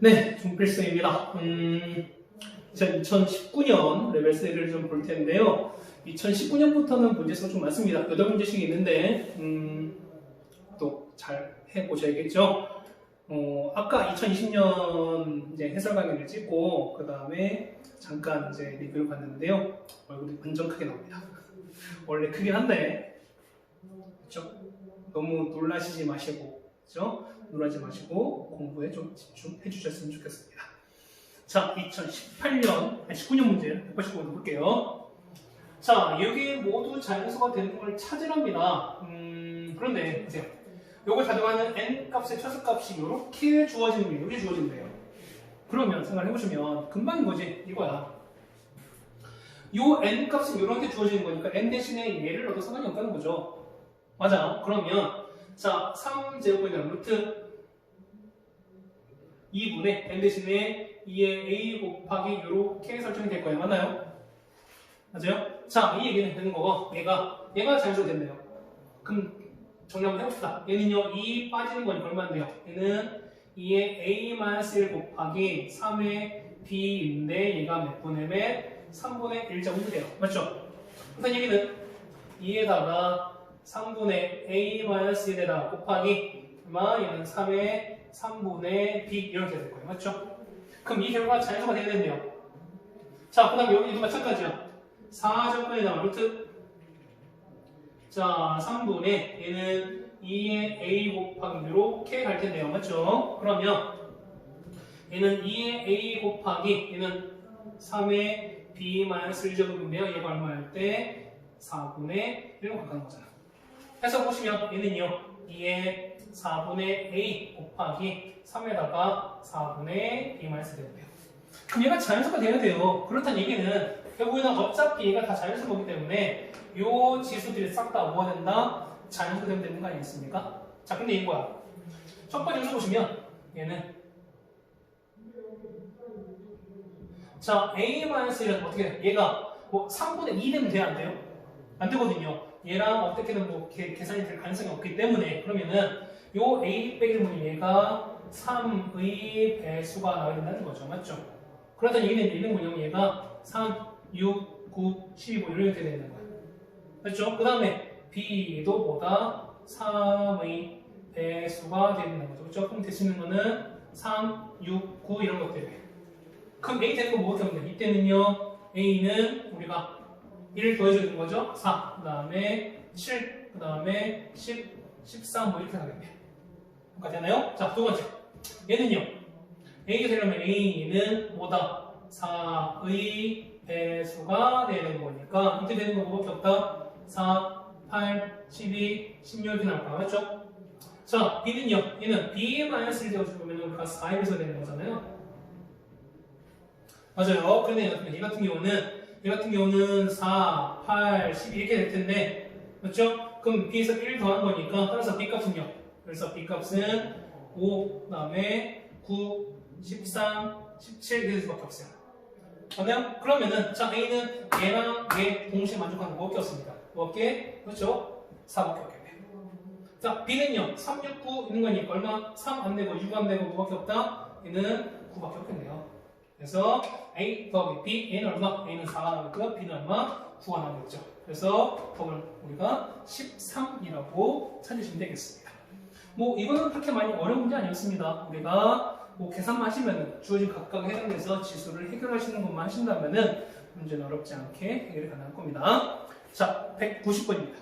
네, 중필수입니다. 2019년 레벨 3를 좀 볼 텐데요. 2019년부터는 문제수가 좀 많습니다. 8문제씩 있는데, 또 잘 해보셔야겠죠. 아까 2020년 이제 해설 강의를 찍고, 그 다음에 잠깐 이제 리뷰를 봤는데요. 얼굴이 완전 크게 나옵니다. 원래 크긴 한데, 그쵸? 너무 놀라시지 마시고, 그죠? 놀라지 마시고 공부에 좀 집중해 주셨으면 좋겠습니다. 자, 19년 문제 189번 볼게요. 자, 여기 모두 자연수가 되는 걸 찾으랍니다. 그런데 보세요. 요걸 가져가는 n 값의 최소값이 이렇게 주어지는 거예요. 이렇게 주어진대요. 그러면 생각을 해보시면 금방인 거지. 이거야. 요 n 값은 이렇게 주어지는 거니까 n 대신에 얘를 넣어도 상관이 없다는 거죠. 맞아. 그러면 자, 3제곱이나 루트 2분의 n 대신에 2의 a 곱하기 이렇게 설정이 될 거예요. 맞나요? 맞아요? 자, 이 얘기는 되는 거고 얘가 자연수가 됐네요. 그럼 정리 한번 해봅시다. 얘는요 2 빠지는 거니까 얼마인데요? 얘는 2의 a-1 곱하기 3의 b인데 얘가 몇 분의 몇? 3분의 1제곱이 돼요. 맞죠? 그래서 얘기는 2에다가 3분의 a-1에다가 곱하기 얘는 3의 3분의 b 이렇게 될 거예요. 맞죠? 그럼 이 결과가 자연수가 되게 됐네요. 자, 그 다음 여기 이거 마찬가지야. 4제곱에다가 루트 자, 3분의 얘는 2의 a 곱하기 이렇게 갈 텐데요. 맞죠? 그러면 얘는 2의 a 곱하기 얘는 3의 b-1제곱인데요. 얘가 얼마일 때 4분의 1로 가까운 거잖아. 해서 보시면 얘는요 2의 4분의 a 곱하기 3에다가 4분의 b-1 되는데요. 그럼 얘가 자연수가 돼야 돼요. 그렇다는 얘기는 결국에는 어차피 얘가 다 자연수거기 때문에 요 지수들이 싹 다 뭐가 된다? 자연수가 되는 거 아니겠습니까? 자, 근데 이거야. 첫 번째 줄 보시면 얘는 자, a-1은 어떻게 돼? 얘가 뭐 3분의 2 되면 돼야 안 돼요? 안 되거든요. 얘랑 어떻게든 뭐 계산이 될 가능성이 없기 때문에 그러면은 요 a 빼기 되면 얘가 3의 배수가 나와야 된다는 거죠. 맞죠? 그러다 얘는 뭐냐면 얘가 3, 6, 9, 12 뭐 이렇게 되는 거예요. 맞죠? 그 다음에 b도 뭐다? 3의 배수가 되는 거죠. 그렇죠? 그럼 될 수 있는 거는 3, 6, 9 이런 것들이에요. 그럼 a 되는 거 뭐 어떻게 하면 돼? 이때는요 a는 우리가 1 더해주는 거죠. 4, 그 다음에 7, 그 다음에 10, 13 뭐 이렇게 가겠네요. 되나요? 자, 두 번째. 얘는요. A가 되려면 A는 뭐다? 4의 배수가 되는 거니까 이때 되는 거 뭐밖에 없다? 4, 8, 12, 16이 나올 거야. 맞죠? 자, B는요. 얘는 B-1을 되어주면 우리가 4의 배수가 되는 거잖아요. 맞아요. 그런데 얘 같은 경우는 4, 8, 12 이렇게 될 텐데 맞죠? 그럼 B에서 1 더한 거니까 따라서 B값은요. 그래서 B값은 5, 그 다음에 9, 13, 17 이렇게 될 수밖에 없어요. 맞나요? 그러면은 자 A는 얘랑 얘 동시에 만족하는 거 5개 없습니다. 5개? 그렇죠? 4밖에 없겠네요. 자 B는요. 3, 6, 9 있는 거니까 얼마? 3 안 되고 6 안 되고 5밖에 없다? 얘는 9밖에 없겠네요. 그래서 A 더하기 B, A는 얼마? A는 4가 나오고요. B는 얼마? 9가 나오겠죠. 그래서 답을 우리가 13이라고 찾으시면 되겠습니다. 뭐 이거는 그렇게 많이 어려운 문제 아니었습니다. 우리가 뭐 계산만 하시면 주어진 각각에 해당돼서 지수를 해결하시는 것만 하신다면은 문제는 어렵지 않게 해결이 가능할 겁니다. 자, 190번입니다.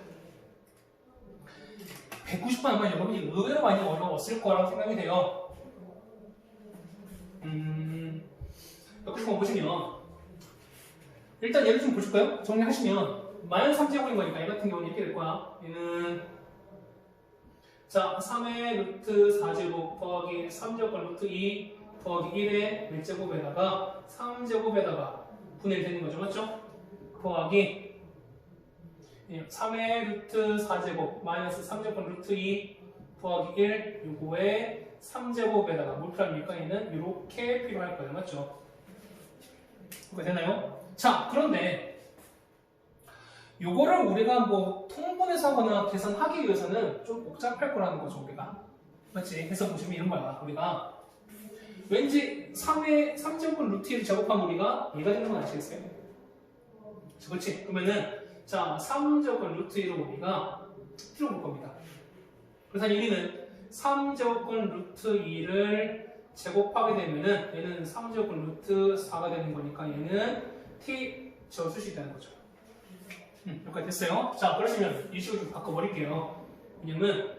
190번 아마 여러분이 의외로 많이 어려웠을 거라고 생각이 돼요. 190번 보시면 일단 얘를 좀 보실까요? 정리하시면 마이너스 3제곱인 거니까 얘 같은 경우는 이렇게 될 거야. 얘는 자 3의 루트 4제곱 더하기 3제곱 루트 2 더하기 1의 1제곱에다가 3제곱에다가 분해를 되는 거죠. 맞죠? 더하기 3의 루트 4제곱 마이너스 3제곱 루트 2 더하기 1 요거에 3제곱에다가 몰프라니까 얘는 이렇게 필요할 거예요. 맞죠? 그게 되나요? 자, 그런데 요거를 우리가 뭐 통분해서 하거나 계산하기 위해서는 좀 복잡할 거라는 거죠, 우리가. 맞지? 그래서 보시면 이런 거야. 우리가 왠지 3제곱근 루트 1을 제곱하면 우리가 얘가 되는 건 아시겠어요? 그렇지? 그러면은 자 3제곱근 루트 1을 우리가 t로 볼 겁니다. 그래서 여기는 3제곱근 루트 2를 제곱하게 되면은 얘는 3제곱근 루트 4가 되는 거니까 얘는 t 제곱쓸 수 있다는 거죠. 여기까지 됐어요? 자 그러시면 이 식을 좀 바꿔버릴게요. 왜냐면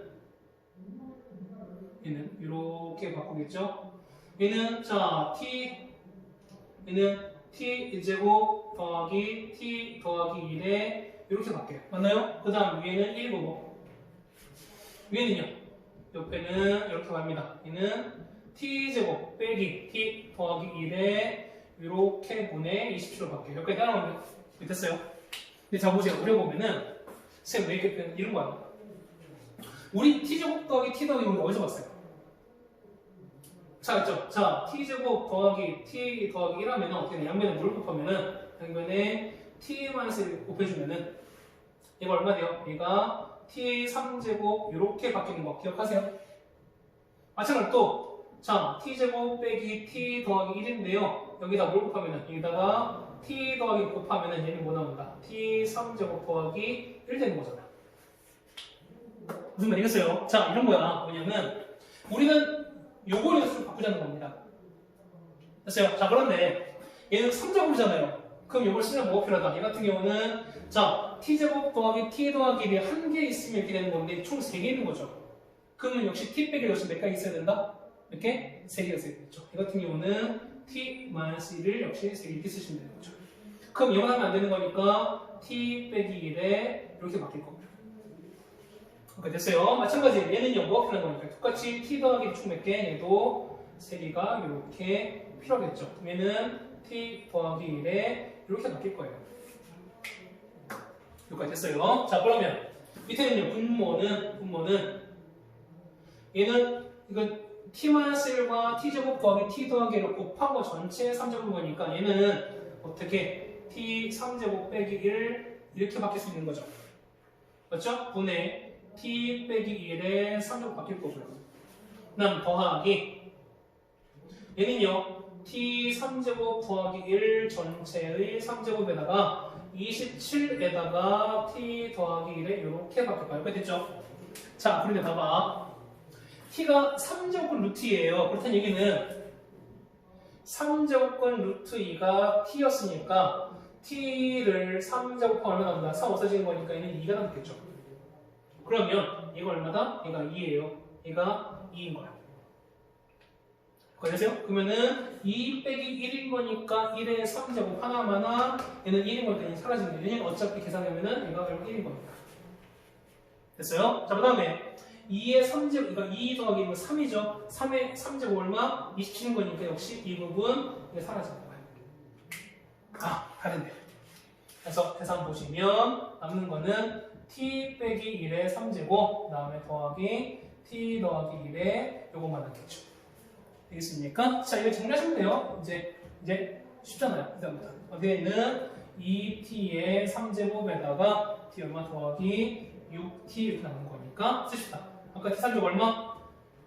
얘는 이렇게 바꾸겠죠? 얘는 자 얘는 t 제곱 더하기 t 더하기 1에 이렇게 바뀌어요. 맞나요? 그 다음 위에는 1이고 위에는요. 옆에는 이렇게 갑니다. 얘는 t 제곱 빼기 t 더하기 1에 이렇게 분의 27로 바뀌어요. 여기까지 따라오면 됐어요? 근데 자 보세요. 그려보면은 쌤 왜 이렇게 이런 거야? 우리 t 제곱 더하기 t 더하기 우리 어디서 봤어요? 자, 있죠? 자, t제곱 더하기 t 더하기 1하면 어떻게 되냐? 양변에 뭘 곱하면은 양변에 t-1을 곱해주면은 얘가 얼마 돼요? 얘가 t 3제곱 이렇게 바뀌는 거 기억하세요? 마찬가지로 또 자, t제곱 빼기 t 더하기 1인데요. 여기다 뭘 곱하면은 여기다가 t 더하기 곱하면은 얘는 뭐 나온다? t 3제곱 더하기 1 되는 거잖아. 무슨 말이겠어요? 자, 이런 거야. 뭐냐면 우리는 요거를 수를 바꾸자는 겁니다. 됐어요? 자, 그런데 얘는 3제곱이잖아요. 그럼 요걸 쓰면 뭐가 필요하다? 얘 같은 경우는 자, t제곱 더하기 t 더하기 1이 한 개 있으면 이렇게 되는 건데 총 3개 있는 거죠. 그러면 역시 t 빼기 역시 몇 개가 있어야 된다? 몇 개? 3개가 있어야 되겠죠. 이 같은 경우는 t-1을 역시 3개 이렇게 쓰시면 되는 거죠. 그럼 이만 하면 안 되는 거니까 t 빼기 1에 이렇게 바뀔 겁니다. 됐어요. 마찬가지 얘는요 뭐가 필요한 거니까 똑같이 t 더하기 총 몇 개? 얘도 3개가 이렇게 필요하겠죠. 얘는 t 더하기 1에 이렇게 바뀔 거예요. 여기까지 됐어요. 자 그러면 밑에는요 분모는 얘는 이건 t-1과 t제곱 더하기 t 더하기 1을 곱한 거 전체 3제곱인 거니까 얘는 어떻게 t 3제곱 빼기 1 이렇게 바뀔 수 있는 거죠. 그렇죠? 분의 t 빼기 1에 3제곱 바뀔 거고요. 그 다음 더하기 얘는요 t 3제곱 더하기 1 전체의 3제곱에다가 27에다가 t 더하기 1에 이렇게 바뀔 거예요. 됐죠? 자 그런데 봐봐 t가 3제곱권 루트이에요. 그렇다는 얘기는 3제곱권 루트 2가 t였으니까 t를 3제곱하면 얼마 나온다? 3 없어지는 거니까 얘는 2가 남겠죠. 그러면 얘가 얼마다? 얘가 2예요. 얘가 2인 거야. 그래서요? 그러면은 2 빼기 1인 거니까 1의 3제곱 하나마나 얘는 1인 거니까 얘는 사라지는 거예요. 얘는 어차피 계산하면은 얘가 결국 1인 겁니다. 됐어요? 자, 그 다음에 2의 3제곱, 그러니까 2 더하기 1은 3이죠. 3의 3제곱 얼마? 27인 거니까 역시 이 부분 이게 사라지는 거예요. 아, 다른데. 그래서 계산 보시면 남는 거는 t 빼기 1의 3제곱, 그 다음에 더하기 t 더하기 1의 요것만 남겠죠. 되겠습니까? 자, 이거 정리하시면 돼요. 이제 쉽잖아요. 그다음부터. 어디에는 2t의 3제곱에다가 t 얼마 더하기 6t 이렇게 나오는 거니까 쓰십시다. 아까 t 3제곱 얼마?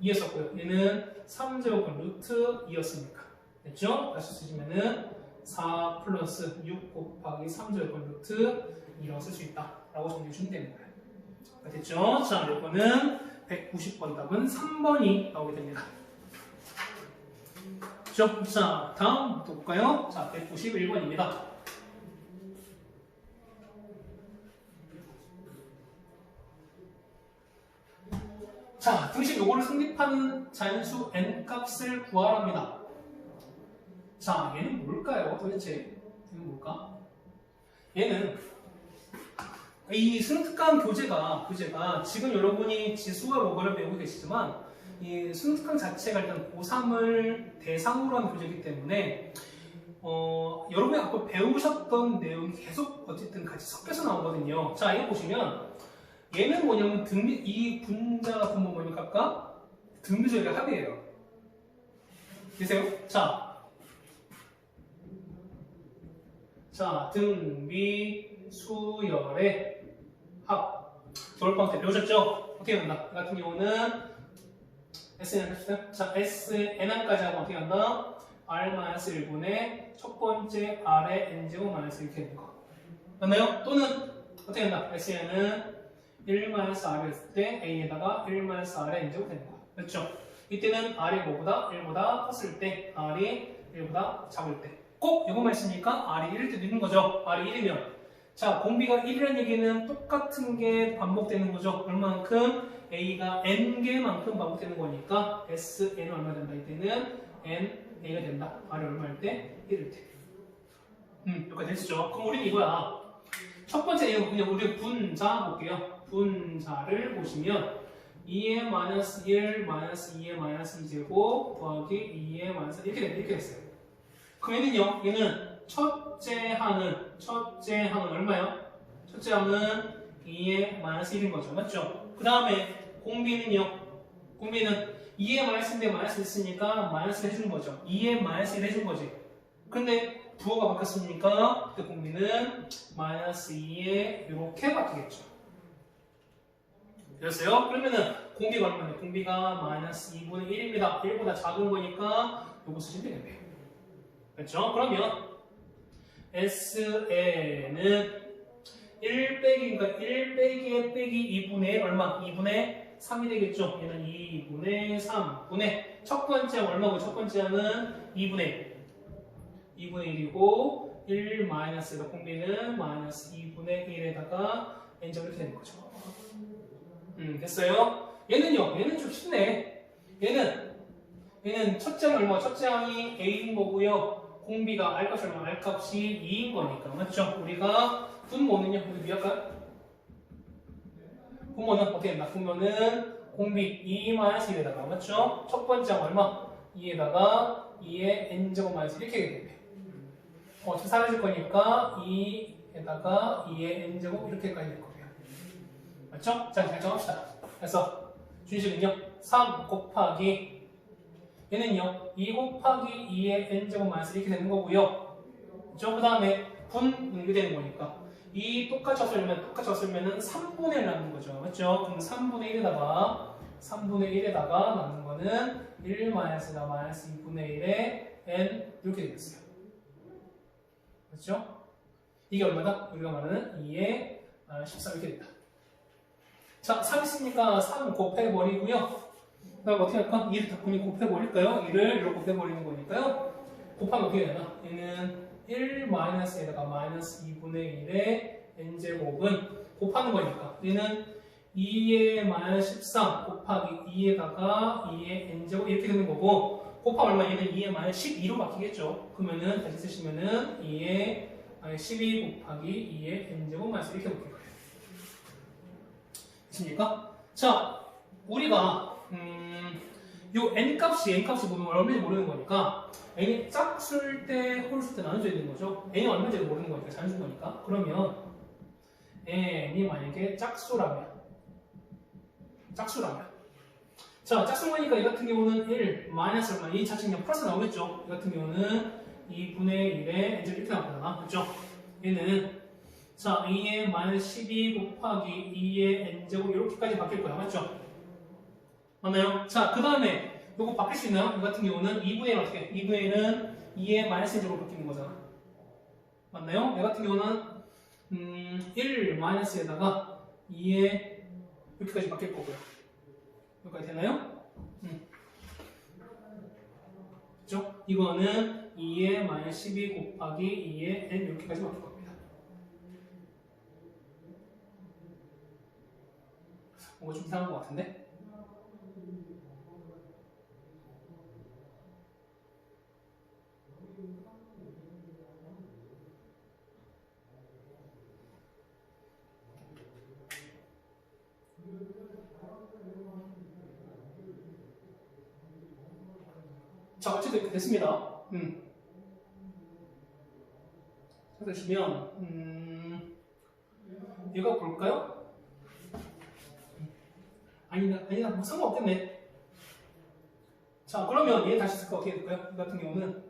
2였었고요. 얘는 3제곱은 루트 2였으니까. 됐죠? 다시 쓰시면은 4 플러스 6 곱하기 3제곱은 루트 2라고 쓸 수 있다. 라고 정리해 주면 되는 거예요. 됐죠? 자, 이거는 190번 답은 3번이 나오게 됩니다. 자, 다음 또 볼까요? 자, 191번입니다. 자, 등식 요거를 성립하는 자연수 n 값을 구하랍니다. 자, 얘는 뭘까요? 도대체 얘는 뭘까? 얘는 이 수능특강 교재가 지금 여러분이 지수와 로그를 배우고 계시지만 이 수능특강 자체가 일단 고3을 대상으로 한 교재이기 때문에 여러분이 앞으로 배우셨던 내용이 계속 어쨌든 같이 섞여서 나오거든요. 자, 이거 보시면 얘는 뭐냐면 이 분자 분모 뭐니까 아까 등비조율의 합이에요. 계세요? 자, 등비 수열의 합. 겨울방학 때 배우셨죠? 어떻게 된다? 이 같은 경우는 SN 합시다. 자, SN까지 하고 어떻게 한다? R-1분의 첫 번째 R의 N제곱 마이너스 이렇게 되는 거. 맞나요? 또는 어떻게 한다? SN은 1-R을 했을 때 A에다가 1-R의 N제곱 되는 거. 그렇죠? 이때는 R이 뭐보다 1보다 컸을 때, R이 1보다 작을 때. 꼭 이것만 있으니까 R이 1일 때도 있는 거죠. R이 1이면. 자, 공비가 1이라는 얘기는 똑같은 게 반복되는 거죠. 얼마만큼? A가 N개만큼 반복되는 거니까 SN은 얼마 된다? 이때는 N, A가 된다. R이 얼마일 때? 1일 때. 여기까지 됐죠? 그럼 우리는 이거야. 첫 번째 이거 그냥 우리 분자 볼게요. 분자를 보시면 2의 마이너스 1 마이너스 2의 마이너스 2제곱 더하기 2의 마이너스 이렇게 됐어요. 그럼 얘는 첫째 항은 얼마요? 첫째 항은 2의 마이너스 1인 거죠. 맞죠? 그 다음에 공비는 2의 마이너스인데 마이너스 있으니까 마이너스를 해주는 거죠. 2의 마이너스 1 해준 거지. 근데 부호가 바뀌었으니까 그때 공비는 마이너스 2에 이렇게 바뀌겠죠. 됐어요? 그러면은 공비가 얼마냐? 공비가 마이너스 2분의 1입니다. 1보다 작은 거니까 요거 쓰시면 되겠네요. 그렇죠? 그러면 SN은 1 빼기에 빼기 2분의 얼마? 2분의 3이 되겠죠? 얘는 2분의 3분의 첫 번째 얼마고? 첫 번째는 2분의 1이고 1 마이너스가 공비는 마이너스 2분의 1에다가 n제곱 이렇게 되는 거죠. 됐어요? 얘는 좀 쉽네. 얘는 첫째 항이 얼마? 첫째 항이 a인 거고요. 공비가 r값이 얼마? r값이 2인 거니까. 맞죠? 우리가 분모는요? 우리 미약간 분모는 어떻게 된다? 분모는 공비 2-1에다가 맞죠? 첫 번째 항 얼마? 2에다가 2의 n제곱 마이너스 이렇게 되겠네요. 어차피 사라질 거니까 2에다가 2의 n제곱 이렇게까지 될 거예요. 맞죠? 자, 결정합시다. 그래서 준식은요 3 곱하기 얘는요 2 곱하기 2의 n제곱 마이너스 이렇게 되는 거고요. 그렇죠? 그 다음에 분이 되는 거니까 이 똑같이 없으면 3분의 1 남는 거죠. 맞죠? 그럼 3분의 1에다가 남는 거는 1 마이너스가 마이너스 2분의 1에 n 이렇게 되겠어요. 그렇죠? 이게 얼마다? 우리가 말하는 2의 13 이렇게 된다. 자, 3 있으니까 3 곱해버리고요. 그 다음 어떻게 할까? 2를 덕분에 곱해버릴까요? 2를 이렇게 곱해버리는 거니까요. 곱하면 어떻게 되나? 얘는 1 마이너스에다가 마이너스 2분의 1의 n제곱은 곱하는 거니까 얘는 2의 마이너스 13 곱하기 2에다가 2의 n제곱 이렇게 되는 거고 곱하면 얼마? 얘는 2의 마이너스 12로 바뀌겠죠. 그러면은 다시 쓰시면은 2의 12 곱하기 2의 n제곱 마이너스 이렇게 바뀔 거예요. 됐습니까? 자, 우리가 요 n값이 보면 얼마인지 모르는 거니까 n이 짝수일 때, 홀수일 때 나눠져 있는 거죠. n이 얼마인지 모르는 거니까 자연수인 거니까. 그러면 n이 만약에 짝수라면 자, 짝수인 거니까 이 같은 경우는 1 마이너스 얼마? 이 자체는 플러스 나오겠죠. 이 같은 경우는 2분의 1에 n제곱 이렇게 나오잖아. 그렇죠? 얘는 자, 2의 마이너스 12 곱하기 2의 n제곱 이렇게까지 바뀔 거야. 맞죠? 맞나요? 자, 그 다음에 이거 바뀔 수 있나요? 이 같은 경우는 2분의 1 어떻게? 2분의 1은 2의 마이너스 n제곱 바뀌는 거잖아. 맞나요? 이 같은 경우는 1 마이너스에다가 2의 이렇게까지 바뀔 거고요. 여기까지 되나요? 그죠? 이거는 2의 마이너스 12 곱하기 2의 n 이렇게까지 바뀔 겁니다. 뭔가 좀 이상한 것 같은데? 자, 어쨌든 이렇게 됐습니다. 그러시면 이거 볼까요? 아니다, 뭐 상관없겠네. 자, 그러면 얘 다시 쓸까 어떻게 될까요? 이 같은 경우는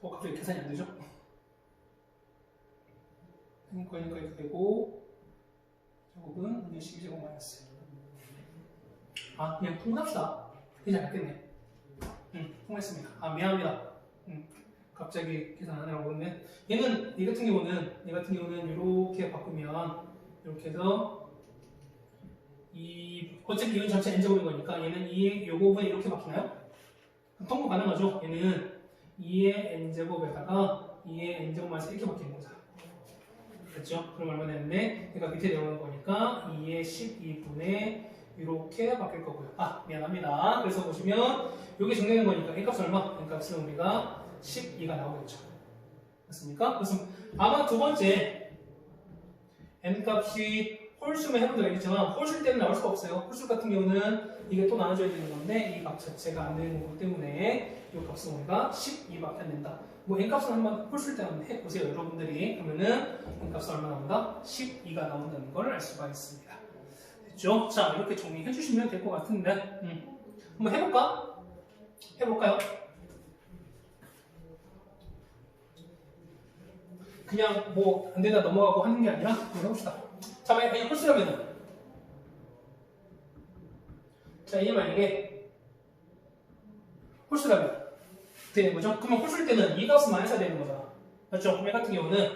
갑자기 계산이 안 되죠? 그러니까 이렇게 되고 제곱은 12제곱 마이너스. 그냥 통합시다. 이제 알겠네. 통했습니다. 미안합니다. 갑자기 계산 안 하라고 했네. 얘 같은 경우는 이렇게 바꾸면 이렇게 해서 어차피 이건 전체 n제곱인 거니까 얘는 2의 요거분에 이렇게 바뀌나요? 통보 가능하죠? 얘는 2의 n제곱에다가 2의 n제곱 마이너스 이렇게 바뀌는 거잖아. 됐죠? 그럼 얼마 됐네? 얘가 밑에 내려오는 거니까 2의 12분의 이렇게 바뀔 거고요. 미안합니다. 그래서 보시면 이게 정리된 거니까 n값은 얼마? n값은 우리가 12가 나오겠죠. 됐습니까? 그래서 아마 두 번째 n값이 홀수면 해본 적이 있지만 홀수일 때는 나올 수가 없어요. 홀수 같은 경우는 이게 또 나눠져야 되는 건데 이 값 자체가 안 되는 거기 때문에 이 값은 우리가 12밖에 안 된다. n값은 한번 홀수일 때 한번 해보세요. 여러분들이. 그러면은 n값은 얼마 나온다? 12가 나온다는 걸 알 수가 있습니다. 됐죠? 자, 이렇게 정리해 주시면 될 것 같은데 한번 해볼까? 해볼까요? 그냥 안 되다 넘어가고 하는 게 아니라 한번 해봅시다. 자, 만약에 홀수라면은 이게 만약에 홀수라면 어떻게 되는 거죠? 그러면 홀수일 때는 이 값은 마이너스가 되는 거잖아. 맞죠? 그럼 같은 경우는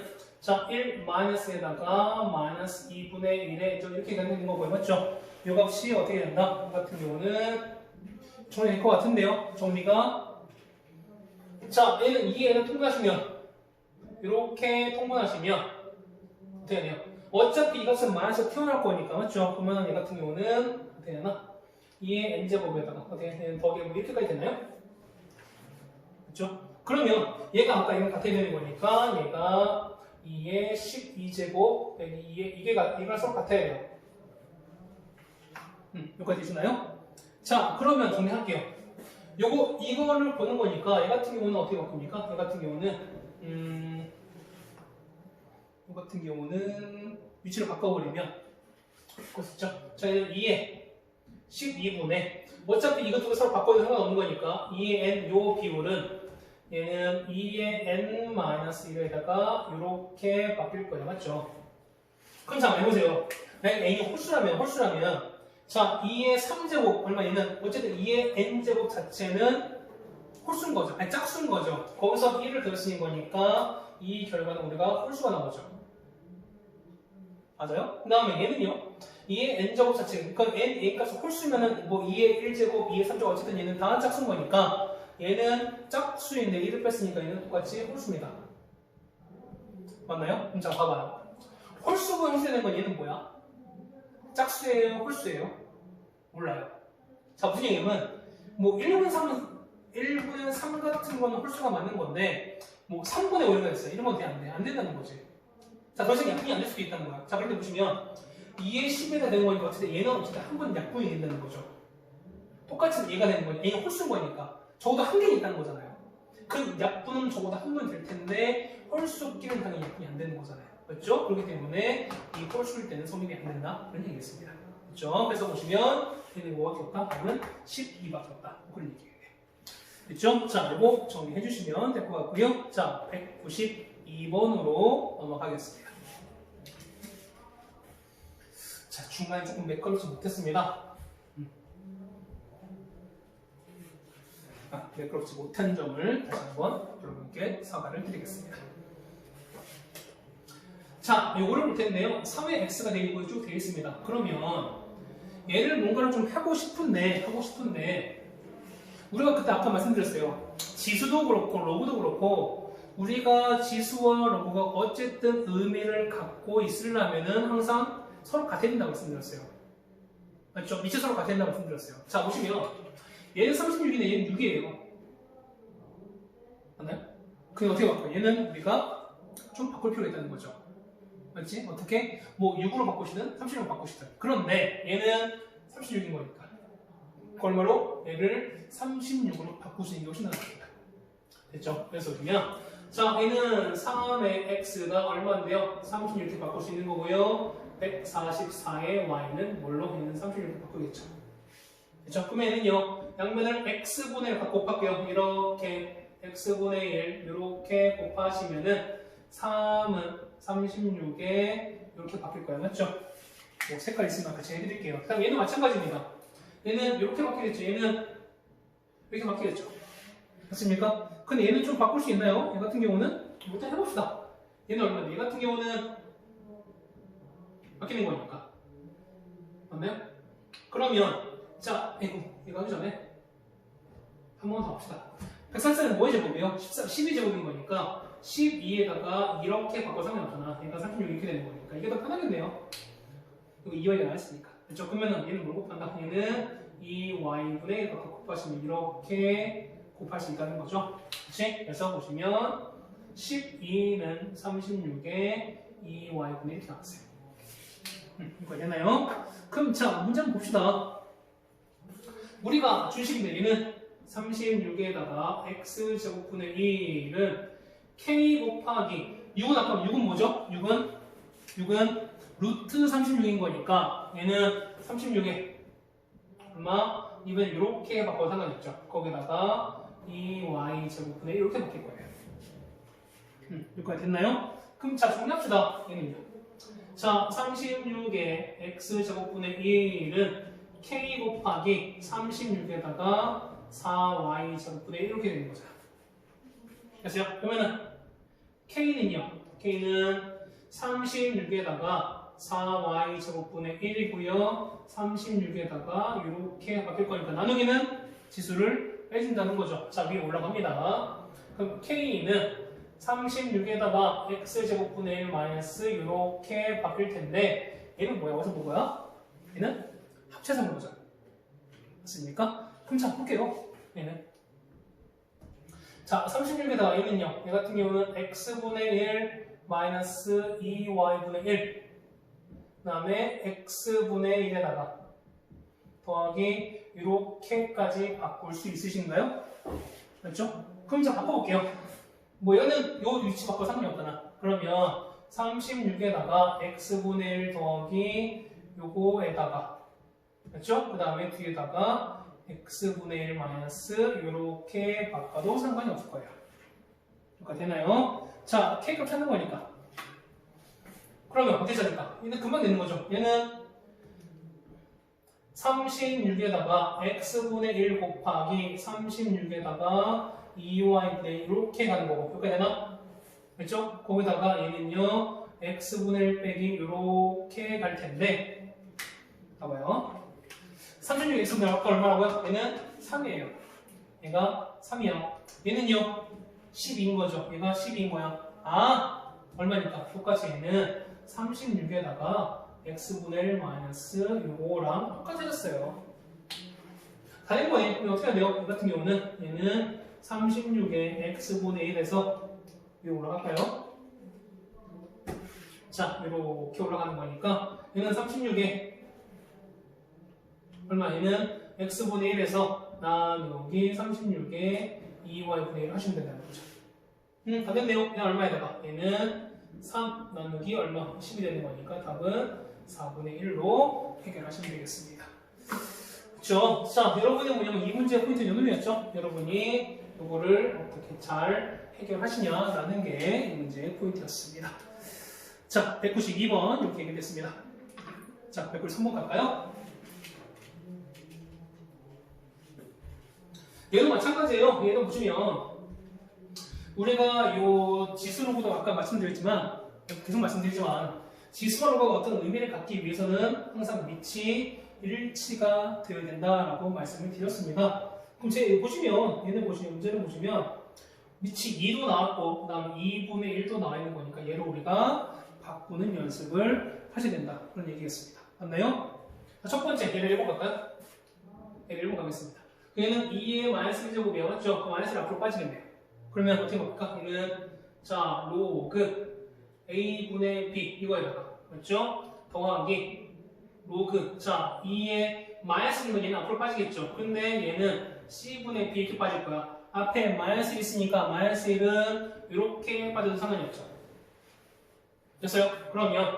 1 마이너스에다가 마이너스 2분의 1에 이렇게 되는 거고요. 맞죠? 이 값이 어떻게 된다? 이 같은 경우는 정리될 것 같은데요. 정리가 얘는 통과하시면 이렇게 통분하시면 어떻게 되냐? 어차피 이 값은 마이너스 튀어나올 거니까 맞죠? 그러면 얘 같은 경우는 어떻게 되나? 2의 n제곱에다가 어떻게 되는 더하기 이렇게까지 되나요? 그렇죠? 그러면 얘가 아까 이랑 같아야 되는 거니까 얘가 2의 12제곱 이게 서로 같아야 돼요. 여기까지 되시나요? 자, 그러면 정리할게요. 이거를 보는 거니까 얘 같은 경우는 어떻게 바꿉니까? 얘 같은 경우는 위치를 바꿔버리면 그렇죠? 자, 얘는 2의 12분의 어차피 이것도 서로 바꿔도 상관없는 거니까 2의 n 요 비율은 얘는 2의 n-1에다가 이렇게 바뀔 거예요. 맞죠? 그럼 자, 해보세요. 만약 n이 홀수라면 자, 2의 3제곱 얼마 얘는 어쨌든 2의 n제곱 자체는 홀수인 거죠. 짝수인 거죠. 거기서 1을 더했으니 거니까 이 결과는 우리가 홀수가 나오죠. 맞아요? 그 다음에 얘는요. 2의 n제곱 자체, 그러니까 n 값이 홀수면은 2의 1제곱, 2의 3제곱 어쨌든 얘는 다 짝수인 거니까 얘는 짝수인데 1을 뺐으니까 얘는 똑같이 홀수입니다. 맞나요? 그럼 자, 봐봐요. 홀수가 형성되는 건 얘는 뭐야? 짝수예요? 홀수예요? 몰라요. 자, 무슨 얘기냐면 1분의 3 같은 거는 홀수가 맞는 건데 3분의 5가 있어요. 이런 건 어떻게 안 돼? 안 된다는 거지. 자, 더 이상 약분이 안 될 수도 있다는 거야. 자, 그런데 보시면 2의 10에다 되는 거니까 어쨌든 얘는 어쨌든 한 번 약분이 된다는 거죠. 똑같이 얘가 되는 거니까 얘는 홀수인 거니까 적어도 한 개는 있다는 거잖아요. 그 약분은 적어도 한 번 될 텐데 홀수끼리는 당연히 약분이 안 되는 거잖아요. 그렇죠? 그렇기 때문에 이 홀수일 때는 성립이 안 된다. 그런 얘기겠습니다. 그렇죠? 그래서 보시면 얘는 뭐가 없다? 그러면 12밖에 없다. 그런 얘기예요. 됐죠? 자, 이거 정리해 주시면 될 것 같고요. 자, 192번으로 넘어가겠습니다. 자, 중간에 조금 매끄럽지 못했습니다. 매끄럽지 못한 점을 다시 한번 여러분께 사과를 드리겠습니다. 자, 요거를 볼 텐데요. 3의 x가 되고 쭉 되어 있습니다. 그러면 얘를 뭔가를 좀 하고 싶은데 우리가 그때 아까 말씀드렸어요. 지수도 그렇고 로그도 그렇고 우리가 지수와 로그가 어쨌든 의미를 갖고 있으려면은 항상 서로 같아야 된다고 말씀드렸어요. 맞죠? 밑에 서로 같아야 된다고 말씀드렸어요. 자, 보시면 얘는 36이네, 얘는 6이에요. 맞나요? 그게 어떻게 바꿔요? 얘는 우리가 좀 바꿀 필요가 있다는 거죠. 맞지? 어떻게? 6으로 바꾸시든 36으로 바꾸시든. 그런데 얘는 36인 거니까. 그 얼마로? 얘를 36으로 바꾸시는 게 훨씬 낫습니다. 됐죠? 그래서 그냥 자, 얘는 3의 x가 얼마인데요? 36 이렇게 바꿀 수 있는 거고요. 144의 y는 뭘로? 얘는 36 이렇게 바꾸겠죠. 그렇죠? 그러면 얘는요, 양면을 x분의 갖고 곱할게요. 이렇게 x분의 1 이렇게 곱하시면은 3은 36에 이렇게 바뀔 거예요. 맞죠? 뭐 색깔 있으면 같이 해드릴게요. 그다음 얘는 마찬가지입니다. 얘는 이렇게 바뀌겠죠. 얘는 이렇게 바뀌겠죠. 맞습니까? 근데 얘는 좀 바꿀 수 있나요? 얘 같은 경우는 일단 해봅시다. 얘는 얼마인데? 얘 같은 경우는 바뀌는 거니까. 맞나요? 그러면 자, 이거 하기 전에 한 번 더 합시다. 134는 뭐의 제곱이에요? 12제곱인 거니까 12에다가 이렇게 바꿔 상관없잖아. 얘가 36 이렇게 되는 거니까 이게 더 편하겠네요. 이거 2y가 나왔으니까. 그렇죠? 그러면 얘는 뭘 곱한다? 얘는 2y분의 1 곱하시면 이렇게 곱할 수 있다는 거죠. 그렇지? 그래서 보시면 12는 36에 2y분의 1 이렇게 나왔어요. 이거 되나요? 그럼 자, 문제 한번 봅시다. 우리가 준식인데 얘는 36에다가 x제곱분의 1은 k 곱하기 6은 아까 6은 뭐죠? 6은 루트 36인 거니까 얘는 36에 얼마? 이번 이렇게 바꿔 상관이 없죠. 거기다가 2y제곱분의 1 이렇게 바뀔 거예요. 여기까지 됐나요? 그럼 자, 정리합시다. 얘는요. 자, 36의 x제곱분의 1은 k 곱하기 36에다가 4y제곱분의 1 이렇게 되는 거죠. 됐어요? 그러면은 k는요. k는 36에다가 4y제곱분의 1이고요. 36에다가 이렇게 바뀔 거니까 나누기는 지수를 빼준다는 거죠. 자, 위에 올라갑니다. 그럼 k는 36에다가 x제곱분의 1 마이너스 이렇게 바뀔 텐데 얘는 뭐야? 어디서 본 거야? 얘는 합쳐서 본 거죠. 맞습니까? 그럼 자, 볼게요. 얘는 자, 36에다가 얘는요. 얘 같은 경우는 x분의 1 마이너스 2y분의 1 그 다음에 x분의 1에다가 더하기 이렇게까지 바꿀 수 있으신가요? 맞죠? 그럼 자, 바꿔볼게요. 뭐 얘는 요 위치 바꿔 상관이 없잖아. 그러면 36에다가 x분의 1 더하기 요거에다가 맞죠? 그 다음에 뒤에다가 x분의 1 마이너스 이렇게 바꿔도 상관이 없을 거예요. 그러니까 되나요? 자, k값 찾는 거니까. 그러면 어떻게 찾을까? 얘는 금방 되는 거죠. 얘는 36에다가 x분의 1 곱하기 36에다가 2y분의 1 이렇게 가는 거고. 여기까지 되나? 그렇죠? 거기다가 얘는요 x분의 1 빼기 이렇게 갈 텐데 봐봐요. 36 x분의 1 아까 얼마라고요? 얘는 3이에요. 얘가 3이야. 얘는요 12인 거죠. 얘가 12인 거야. 아, 얼마니까? 똑같이 얘는 36에다가 x분의 1 마이너스 요거랑 똑같아졌어요. 다 된 거예요. 그럼 어떻게 해야 돼요? 이 같은 경우는 얘는 36에 x분의 1에서 위로 올라갈까요? 자, 이렇게 올라가는 거니까 얘는 36에 얼마? 얘는 x분의 1에서 나누기 36에 2y분의 1 하시면 된다는 거죠. 다 됐네요. 얘는 얼마에다가? 얘는 3 나누기 얼마? 10이 되는 거니까 답은 4분의 1로 해결하시면 되겠습니다. 그렇죠? 자, 여러분의 뭐냐면 이 문제의 포인트는 요놈이었죠? 여러분이 이거를 어떻게 잘 해결하시냐라는 게 이 문제의 포인트였습니다. 자, 192번 이렇게 해결됐습니다. 자, 193번 갈까요? 얘도 마찬가지예요. 얘도 보시면 우리가 이 지수로고도 아까 말씀드렸지만 계속 말씀드리지만 지수로고가 어떤 의미를 갖기 위해서는 항상 밑이 일치가 되어야 된다라고 말씀을 드렸습니다. 그럼 보시면 얘는 보시면 문제를 보시면 밑이 2도 나왔고 그다음 2분의 1도 나와 있는 거니까 얘를 우리가 바꾸는 연습을 하셔야 된다 그런 얘기였습니다. 맞나요? 첫 번째 얘를 1번 갈까요? 얘를 1번 가겠습니다. 얘는 2의 마이너스 1제곱이야. 맞죠? 그 마이너스를 앞으로 빠지겠네요. 그러면 어떻게 볼까? 얘는 자 로그 a분의 b 이거에다가 맞죠? 더하기 로그 자 2의 마이너스는 얘는 앞으로 빠지겠죠. 근데 얘는 c분의 b 이렇게 빠질 거야. 앞에 마이너스 1 있으니까 마이너스 1은 이렇게 빠져도 상관이 없죠. 됐어요? 그러면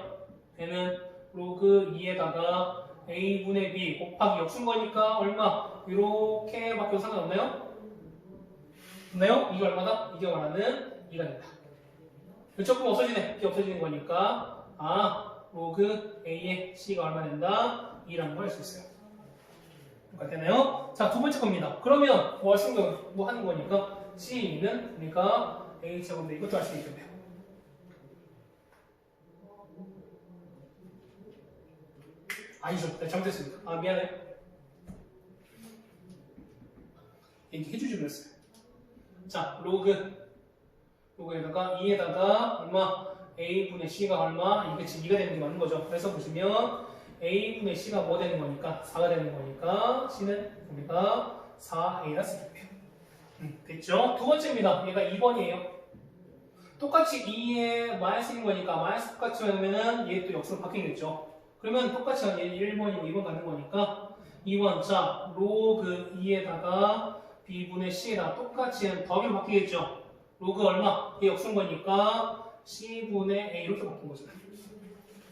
얘는 로그 2에다가 a분의 b 곱하기 역순 거니까 얼마? 이렇게 바뀌어도 상관없나요? 됐나요? 이게 얼마다? 이게 말하는 2가 된다. 그쵸? 그럼 없어지네. B 없어지는 거니까 로그 A의 C가 얼마 된다? 2라는 걸 알 수 있어요. 되나요? 자, 두 번째 겁니다. 그러면 뭐 하는 거니까 C는 우리가 A제곱인데 이것도 알 수 있겠네요. 아니죠. 네, 잘못했습니다. 미안해. 얘기해주지 그랬어요. 자, 로그에다가 2에다가 얼마? A분의 C가 얼마? 이게 지금 2가 되는 게 맞는 거죠. 그래서 보시면 A분의 C가 뭐 되는 거니까? 4가 되는 거니까 C는 우리가 4A라 쓰겠네요. 됐죠? 두 번째입니다. 얘가 2번이에요. 똑같이 2에 마이너스인 거니까 마이너스 똑같이 하면은 얘 또 역수로 바뀌겠죠. 그러면 똑같이 얘 1번이고 2번 가는 거니까 2번 자 로그 2에다가 B분의 C에다 똑같이 더하기로 바뀌겠죠. 로그 얼마? 얘 역수인 거니까 C분의 A 이렇게 바뀐 거죠.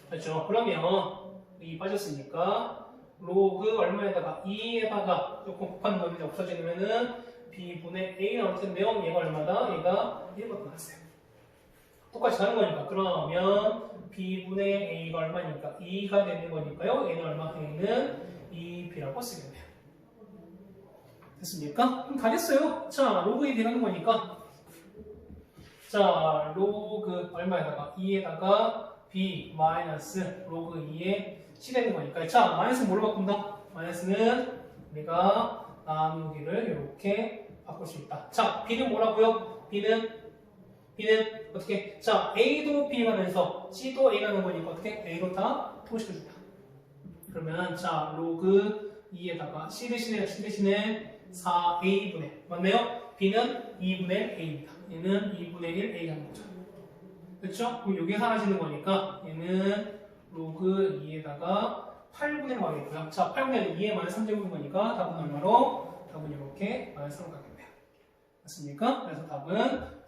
그렇죠? 그러면 이 빠졌으니까 로그 얼마에다가 2에다가 조금 곱하는 거는 없어지면은 B분의 A 나올 텐데요. 얘가 얼마다? 얘가 1번 나왔어요. 똑같이 다른 거니까 그러면 B분의 A가 얼마니까 2가 되는 거니까요. A는 얼마? A는 2B라고 쓰겠네요. 됐습니까? 그럼 다 됐어요. 자, 로그 2 되는 거니까 자, 로그 얼마에다가 2에다가 B 마이너스 로그 2에 C 되는 거니까 자, 마이너스는 뭘로 바꾼다? 마이너스는 우리가 나누기를 이렇게 바꿀 수 있다. 자, B는 뭐라고요? B는 어떻게? 자, A도 B가 되면서 C도 A가 되는 거니까 어떻게? A로 다 통시켜준다. 그러면 자, 로그 2에다가 C 대신에 4A분의 맞나요? B는 2분의 A입니다. 얘는 2분의 1 A 하는 거죠. 그렇죠? 그럼 이게 사라지는 거니까 얘는 로그 2에다가 8분의 1 가겠고요. 자, 8분의 1은 2에 마이너스 3제곱인 거니까 답은 얼마로? 답은 이렇게 마이너스 3을 가겠네요. 맞습니까? 그래서 답은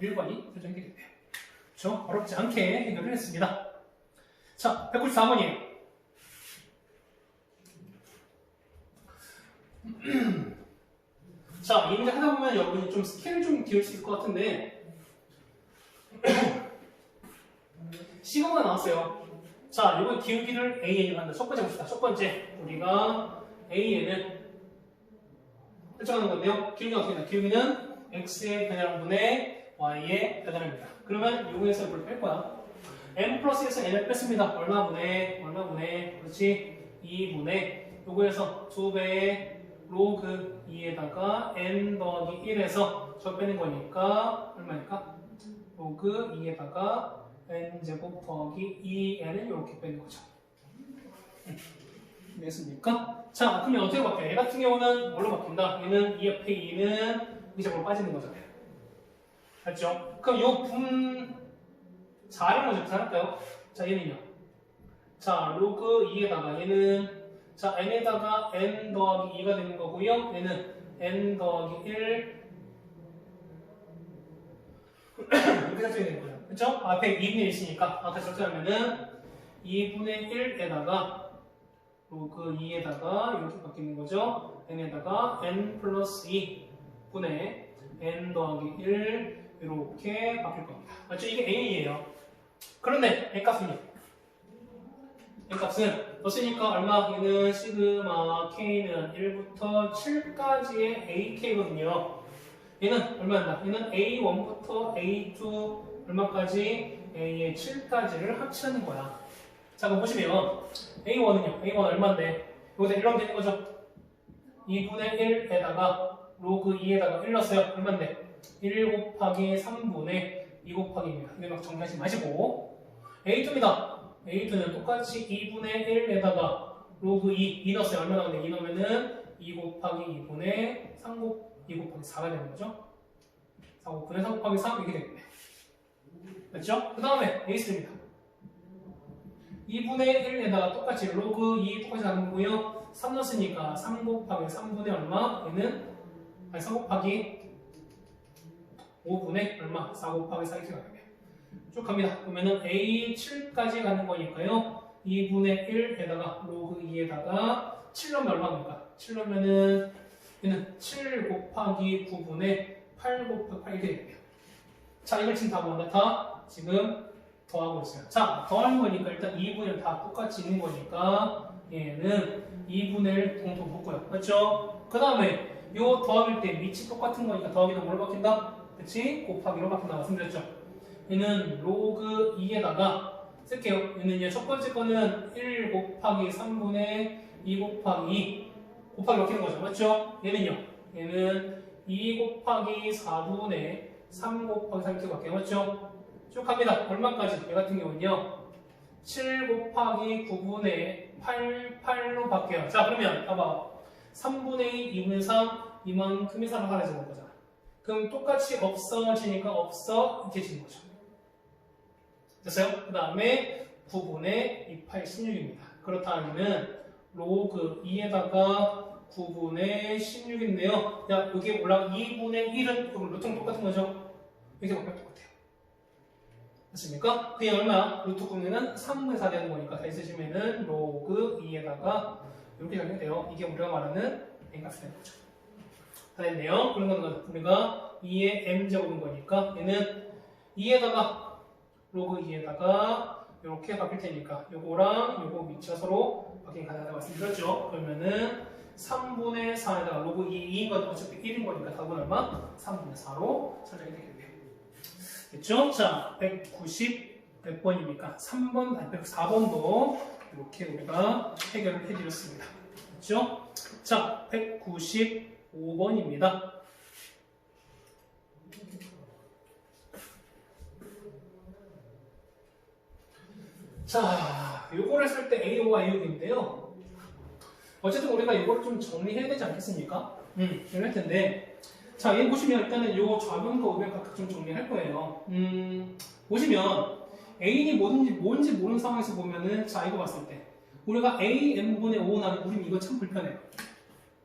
1번이 표정이 되겠네요. 그렇죠? 어렵지 않게 해결을 했습니다. 자, 194번이에요. 자, 이 문제 하다 보면 여러분이 좀 스케일 좀 기울 수 있을 것 같은데 시그마가 나왔어요. 자, 이번 기울기를 AN으로 한다. 첫 번째 봅시다. 첫 번째 우리가 AN을 설정하는 건데요. 기울기가 어떻게 되나? 기울기는 X의 변화량분의 Y의 변화량입니다. 그러면 요거에서 이걸 뺄 거야. M 플러스 1에서 N을 뺐습니다. 얼마분의 그렇지 2분의 요거에서 2배의 로그 2에다가 N 더하기 1에서 저 빼는 거니까 얼마니까? 로그 2에다가 N제곱 더하기 2N을 이렇게 빼는 거죠. 됐습니까? 자, 그러면 어떻게 바뀌어요? 얘 같은 경우는 뭘로 바뀐다? 얘는 2 옆에 2는 이쪽으로 빠지는 거잖아요. 맞죠? 그럼 요 분 4를 먼저 계산할까요? 자, 얘는요. 자, 로그 2에다가 얘는 자, n에다가 n 더하기 2가 되는 거고요. 얘는 n 더하기 1 이렇게 설정이 되는 거예요. 그쵸? 앞에 2분의 1 있으니까 다시 설정하면은 2분의 1에다가 로그 2에다가 이렇게 바뀌는 거죠. n에다가 n 플러스 2분의 n 더하기 1 이렇게 바뀔 겁니다. 맞죠? 이게 n이에요. 그런데 n값은요? n값은 넣었으니까 얼마? 얘는 시그마 k는 1부터 7까지의 ak거든요. 얘는 얼마인가? 얘는 a1부터 a2 얼마까지? a의 7까지를 합치는 거야. 자, 그럼 보시면 a1은요? a1 얼마인데? 여기다 1 넣으면 되는 거죠? 2분의 1에다가 로그 2에다가 1 넣었어요. 얼마인데? 1 곱하기 3분의 2 곱하기입니다. 이거 막 정리하지 마시고 a2입니다. A2는 똑같이 2분의 1에다가 로그 2 넣었어요. 얼마 나오는데 2 넣으면은 2 곱하기 2분의 2 곱하기 4가 되는 거죠. 4 곱분의 3 곱하기 3 이렇게 되겠네. 맞죠? 그 다음에 A3입니다. 2분의 1에다가 똑같이 로그 2 똑같이 하는 거고요. 3 넣었으니까 3 곱하기 3분의 얼마? 얘는 3 곱하기 5분의 얼마? 4 곱하기 4 이렇게 가겠네요. 쭉 갑니다. 그러면은 A7까지 가는 거니까요. 2분의 1에다가 로그 2에다가 7 넣으면 얼마입니까? 7 넣으면은 얘는 7 곱하기 9분의 8 곱하기 8 이렇게 되네요. 자, 이걸 지금 다 뭔가 다 지금 더하고 있어요. 자, 더하는 거니까 일단 2분의 1 다 똑같이 있는 거니까 얘는 2분의 1 공통 붙고요. 맞죠? 그 다음에 요 더하기일 때 밑이 똑같은 거니까 더하기는 뭘로 바뀐다? 그치? 곱하기로 바뀐다 말씀드렸죠? 얘는 로그 2에다가 쓸게요. 얘는 첫 번째 거는 1 곱하기 3분의 2 곱하기 2 곱하기 바뀌는 거죠. 맞죠? 얘는요. 얘는 2 곱하기 4분의 3 곱하기 3 이렇게 바뀌어요. 맞죠? 쭉 갑니다. 얼마까지? 얘 같은 경우는요. 7 곱하기 9분의 8로 바뀌어요. 자, 그러면 봐봐. 3분의 2, 2분의 3 이만큼이 사라지는 거잖아. 그럼 똑같이 없어지니까 없어지는 거죠. 됐어요? 그 다음에 9분의 2, 8, 16입니다. 그렇다면 로그 2에다가 9분의 16인데요. 야, 여기 올라가 2분의 1은 그럼 루트랑 똑같은 거죠? 이렇게 바뀌면 똑같아요. 됐습니까? 그게 얼마야? 루트 9는 3분의 4 되는 거니까 다 있으시면은 로그 2에다가 이렇게 적용이 돼요. 이게 우리가 말하는 n값이 되는 거죠. 다 됐네요. 그런 건 우리가 2의 m제곱인 거니까 얘는 2에다가 로그 2에다가 이렇게 바뀔 테니까 요거랑 요거 위치가 서로 바뀌는 가능하다고 말씀드렸죠. 그러면은 3분의 4에다가 로그 2인 건 어차피 1인 거니까 답은 얼마? 3분의 4로 설정이 되겠네요. 됐죠? 자, 190 몇 번입니까? 3번, 아니 104번도 이렇게 우리가 해결을 해드렸습니다. 됐죠? 자, 195번입니다. 자, 요거를 쓸 때 AO와 AO인데요. 어쨌든 우리가 이거를 좀 정리해야 되지 않겠습니까? 정리할 텐데. 자, 얘 보시면 일단은 요 좌변과 우변 각각 좀 정리할 거예요. 보시면 A인이 뭔지 모르는 상황에서 보면은 자, 이거 봤을 때 우리가 A, M분의 5 나면 우리는 이거 참 불편해요.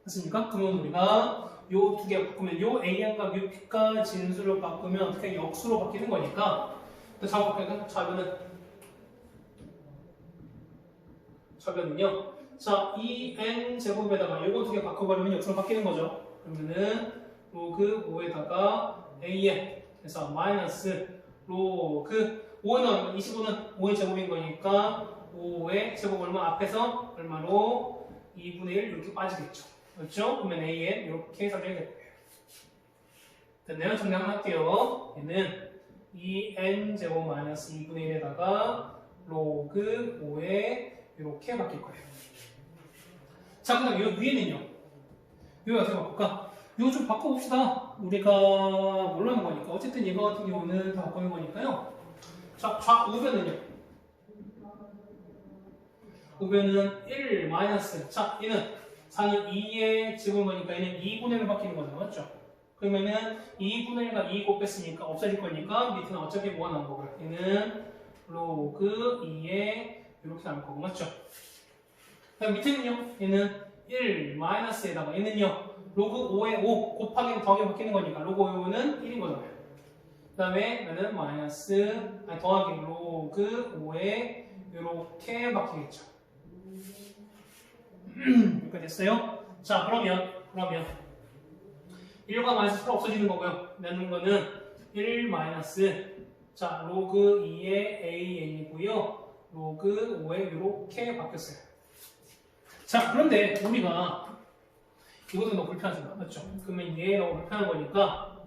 맞습니까? 그러면 우리가 요 두 개 바꾸면 요 AN과 요 B가 진수를 바꾸면 어떻게 역수로 바뀌는 거니까 좌변은요. 자, 2n 제곱에다가 요거 두 개 바꿔버리면 역수로 바뀌는 거죠. 그러면은 로그 5에다가 an 그래서 마이너스 로그 5는 25는 5의 제곱인 거니까 5의 제곱 얼마 앞에서 얼마로 2분의 1 이렇게 빠지겠죠. 그렇죠? 그러면 an 이렇게 설정이 될 거예요. 됐네요? 정리 한번 할게요. 얘는 2n 제곱 마이너스 2분의 1에다가 로그 5에 이렇게 바뀔 거예요. 자, 그 다음에 이 위에는요. 이거 어떻게 바꿀까? 이거 좀 바꿔봅시다. 우리가 모르는 거니까. 어쨌든 이거 같은 경우는 다 바꾸는 거니까요. 자, 좌우변은요. 우변은 1 마이너스. 자, 얘는 4는 2의 제곱인 거니까 얘는 2분의 1로 바뀌는 거죠. 맞죠? 그러면은 2분의 1과 2 곱했으니까 없어질 거니까 밑에는 어차피 뭐가 나온 거고요. 얘는 로그 2에 이렇게 나올 거고. 맞죠? 그다음 밑에는요. 얘는 1 마이너스에다가 얘는요. 로그 5에 5 곱하기 더하기 바뀌는 거니까 로그 5는 1인 거잖아요. 그 다음에 얘는 마이너스 더하기 로그 5에 이렇게 바뀌겠죠. 이렇게 됐어요. 자, 그러면 1과 마이너스 서로 없어지는 거고요. 나누는 거는 1 마이너스 자, 로그 2의 an이고요. 로그 5에 이렇게 바뀌었어요. 자, 그런데 우리가 이것도 너무 불편하잖아. 맞죠? 그러면 얘 너무 불편한 거니까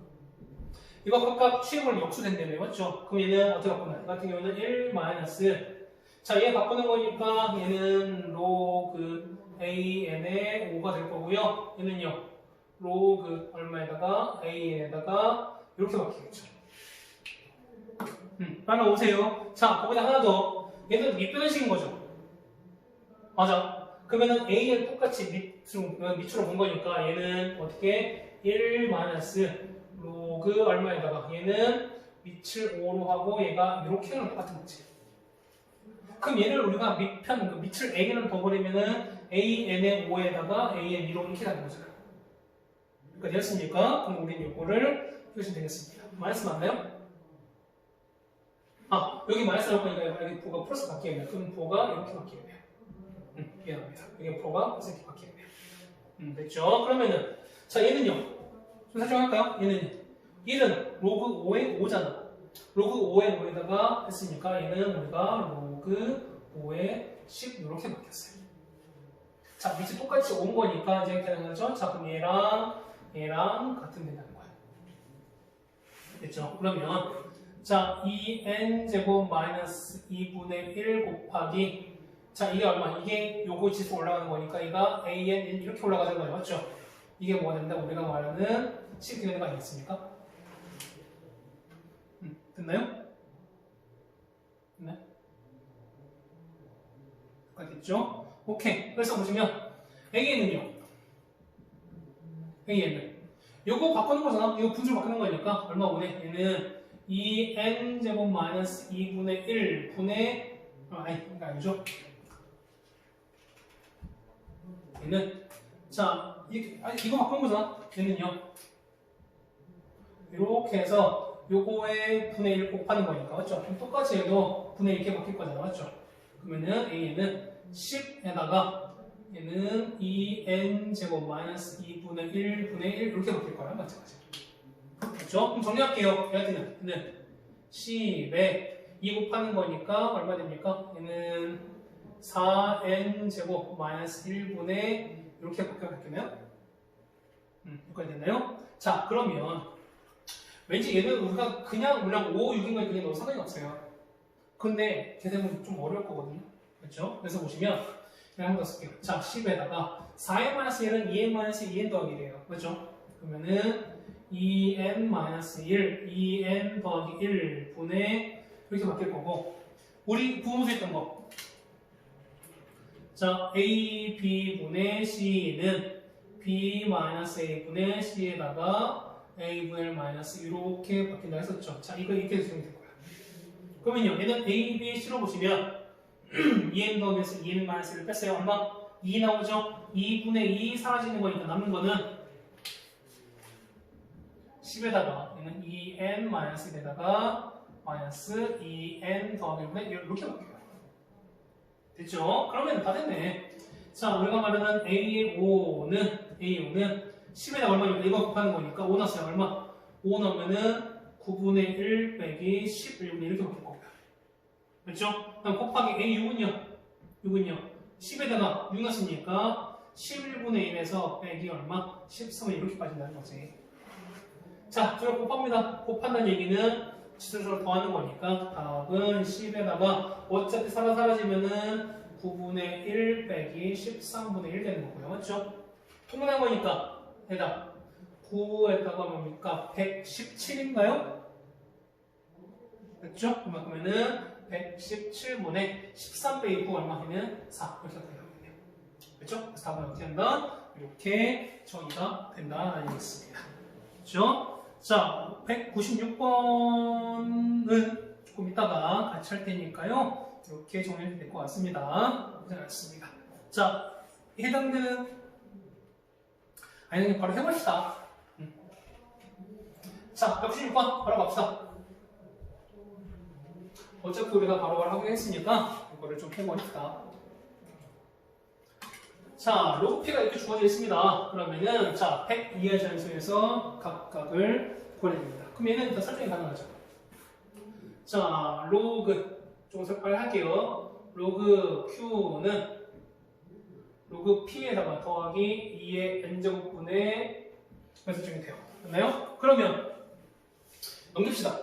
이거 각각 취급을 역수된다며. 맞죠? 그럼 얘는 어떻게 바꾸나? 이 같은 경우는 1 마이너스 자, 얘 바꾸는 거니까 얘는 로그 an의 5가 될 거고요. 얘는요. 로그 얼마에다가 an에다가 이렇게 바뀌겠죠. 따라오세요. 자, 거기다 하나 더. 얘는 밑변식인 거죠. 맞아. 그러면은 a는 똑같이 밑으로 본 거니까 얘는 어떻게 1 마이너스 로그 얼마에다가 얘는 밑을 5로 하고 얘가 이렇게 하는 똑같은 거지. 그럼 얘를 우리가 밑을 a는 더 버리면은 an의 5에다가 an 2로 이렇게 가는 거잖아. 그러니까 되었습니까? 그럼 우리는 이거를 표시면 되겠습니다. 마이너스 맞나요? 아, 여기 마이너스 나올 거니까 여기 부가 플러스 바뀌어야 돼요. 그럼 부가 이렇게 바뀌어야 돼요. 미안합니다. 여기 부가 이렇게 바뀌어야 돼요. 됐죠? 그러면은 자, 얘는요. 좀 설정할까요? 얘는 1은 로그 5의 5잖아. 로그 5의 5에다가 했으니까 얘는 우리가 로그 5의 10 이렇게 바뀌었어요. 자, 밑에 똑같이 온 거니까 이제 이렇게 되는 거죠. 자, 그럼 얘랑 같은 된다는 거야. 됐죠? 그러면 자, 2n제곱 마이너스 2분의 1 곱하기 자, 이게 얼마? 이게 요거 지수 올라가는 거니까 얘가 an 이렇게 올라가는 거예요. 맞죠? 이게 뭐가 된다? 우리가 말하는 식이 되는 거 아니겠습니까? 됐나요? 네. 됐죠? 오케이. 그래서 보시면 AN은요. AN은 요거 바꾸는 거잖아. 이거 분수로 바꾸는 거니까 얼마 오네? 얘는 2n제곱 마이너스 2분의 1 분의 아니 이거 아니죠? 얘는 자 이거 바꾸는 거잖아. 얘는요. 이렇게 해서 요거에 분의 1 곱하는 거니까 맞죠? 그럼 똑같이 해도 분의 1 이렇게 바뀔 거잖아. 맞죠? 그러면은 A는 10에다가 얘는 2n 제곱 마이너스 2분의 1 분의 1 이렇게 바뀔 거야. 마찬가지. 그렇죠? 그럼 정리할게요. 얘는 10에 2 곱하는 거니까 얼마 됩니까? 얘는 4n 제곱 마이너스 1분의 이렇게 바뀌었겠네요? 여기까지 됐나요? 자, 그러면 왠지 얘는 우리가 그냥 5, 6인 거에 그냥 넣어도 상관이 없어요. 근데 계산은 좀 어려울 거거든요. 그렇죠? 그래서 보시면 그냥 한번 더 쓸게요. 자, 10에다가 4n-1은 2n-2n 더하기 1이에요. 그렇죠? 그러면은 2n-1, 2n 더하기 1 분의 이렇게 바뀔 거고 우리 부분수 했던 거 자, a, b 분의 c는 b-a 분의 c에다가 a 분의 1 마이너스 이렇게 바뀐다 했었죠. 자, 이거 이렇게 해주시면 될 거야. 그러면요, 얘는 a, b, c로 보시면 2n 더하기에서 2n-1을 뺐어요. 얼마? 2 나오죠? 2분의 2 사라지는 거니까 남는 거는 10에다가 얘는 2n-1에다가 마이너스 2n 더하기 1분의 이렇게 바뀌어요. 됐죠? 그러면 다 됐네. 자, 우리가 말하는 A5는 10에다 얼마니까 이거 곱하는 거니까 5 넣었어요. 얼마? 5 넣으면은 9분의 1 빼기 11분의 1 이렇게 바뀔 거고요. 그렇죠? 그럼 곱하기 A6은요. 10에다가 6 넣었으니까 11분의 1에서 빼기 얼마? 13은 이렇게 빠진다는 거지. 자, 둘을 곱합니다. 곱한다는 얘기는 지수를 더하는 거니까 답은 10에다가 어차피 사라지면은 9분의 1 빼기 13분의 1 되는 거고요. 맞죠? 통분한 거니까 해당 9에다가 뭡니까? 117인가요? 그렇죠? 그러면은 117분의 13 빼기 9 얼마냐면 4 이렇게 되거든요. 그렇죠? 그래서 답은 어떻게 한다? 이렇게 정의가 된다는 얘기겠습니다. 그렇죠? 자, 196번은 조금 이따가 같이 할 테니까요. 이렇게 정리해도 될 것 같습니다. 고생하셨습니다. 자, 해당되는 아니, 바로 해봅시다. 자, 196번 바로 갑시다. 어차피 우리가 바로바로 하긴 했으니까 이거를 좀 해봅시다. 자, 로그 P가 이렇게 주어져 있습니다. 그러면은 자, 100 이하 자연수에서 각각을 구해냅니다. 그럼 얘는 일단 설정이 가능하죠. 자, 로그 좀 설명할게요. 로그 Q는 로그 P에다가 더하기 2의 n제곱분의 설정이 돼요. 됐나요? 그러면 넘깁시다.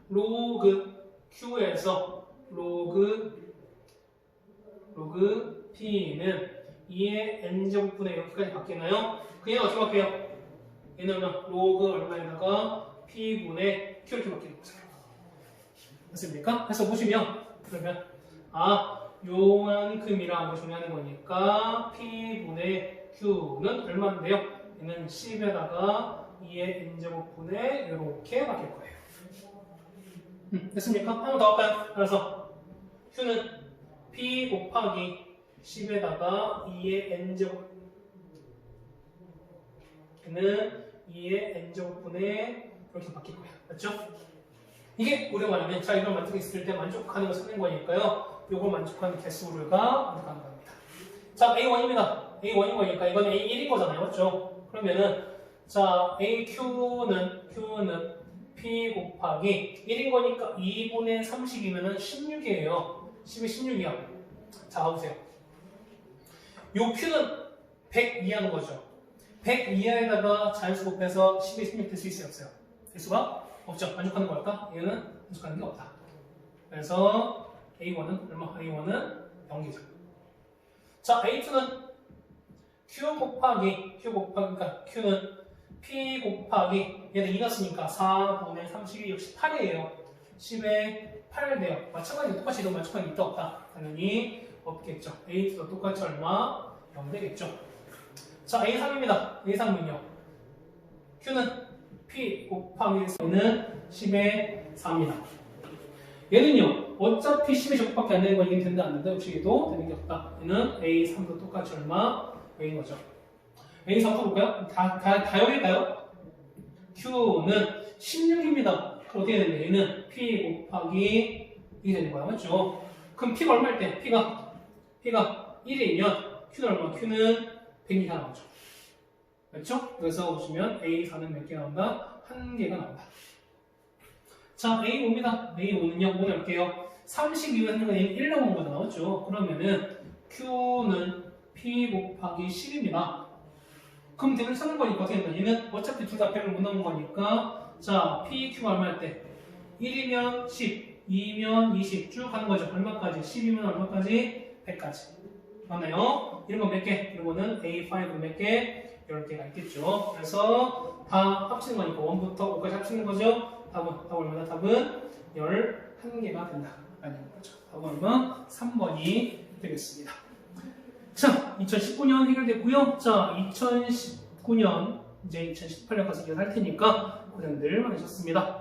로그 Q에서 로그 P는 2의 n제곱분의 이렇게까지 바뀌나요? 그냥 어떻게 바뀌어요? 얘는 로그 얼마에다가 P분의 Q 이렇게 바뀌는 거죠. 됐습니까? 그래서 보시면 그러면 요만큼이라는 걸 정리하는 거니까 P분의 Q는 얼마인데요? 얘는 10에다가 2의 n제곱분의 이렇게 바뀔 거예요. 됐습니까? 한 번 더 할까요? 그래서 Q는 P 곱하기 10에다가 2의 n제곱 는 2의 n제곱분의 이렇게 바뀔 거예요. 맞죠? 이게 우리가 말하면 자 이걸 만족했을 때 만족하는 걸 찾는 거니까요. 이걸 만족하는 개수가 만족하는 겁니다. 자, A1입니다. A1인 거니까 이건 A1인 거잖아요. 맞죠? 그러면은 자, AQ는 P 곱하기 1인 거니까 2분의 30이면 16이에요. 10이 16이야. 자, 봐보세요. 요 Q는 100 이하는 거죠. 100 이하에다가 자연수 곱해서 10에 16 될 수 있어요? 없어요? 될 수가 없죠. 만족하는 걸까? 얘는 만족하는 게 없다. 그래서 A1은 얼마? A1은 0개죠. 자, A2는 Q 곱하기 그러니까 Q는 P 곱하기 얘는 2 넣었으니까 4분의 32 역시 8이에요. 10에 8 돼요. 마찬가지로 똑같이 이동 만족하는 게 있다 없다? 당연히 없겠죠. A2도 똑같이 얼마? 0 되겠죠. 자, A3입니다. A3은요. Q는 P 곱하기 얘는 10에 4입니다. 얘는요. 어차피 10의 제곱밖에 안 되는 거 이게 된다 안 된다? 역시 얘도 되는 게 없다. 얘는 A3도 똑같이 얼마? 0인 거죠. A3 써볼까요? 다 여기일까요? Q는 16입니다. 어떻게 되는데? 얘는 P 곱하기 2 되는 거야. 맞죠? 그럼 P가 얼마일 때? P가 1이면 Q는 얼마? Q는 100 이상 나오죠. 그렇죠? 그래서 보시면 A4는 몇 개 나온다? 1개가 나온다. 자, A5입니다. A5는요, 뭐 할게요? 32에 하는 건 1 나오는 거다 나왔죠? 그러면은 Q는 P 곱하기 10입니다. 그럼 대를 쓰는 거니까 어떻게 된다? 얘는 어차피 둘 다 100을 못 넘은 거니까 자, PQ가 얼마일 때? 1이면 10, 2면 20 쭉 하는 거죠. 얼마까지? 10이면 얼마까지? 100까지. 맞나요? 이런 건 몇 개? 이런 거는 A5는 몇 개? 10개가 있겠죠. 그래서 다 합치는 거니까 1부터 5까지 합치는 거죠. 답은 얼마나? 답은 11개가 된다. 라는 거죠. 답은 얼마? 3번이 되겠습니다. 자, 2019년 해결됐고요. 자, 2019년 이제 2018년 가서 이어할 테니까 고생들 많으셨습니다.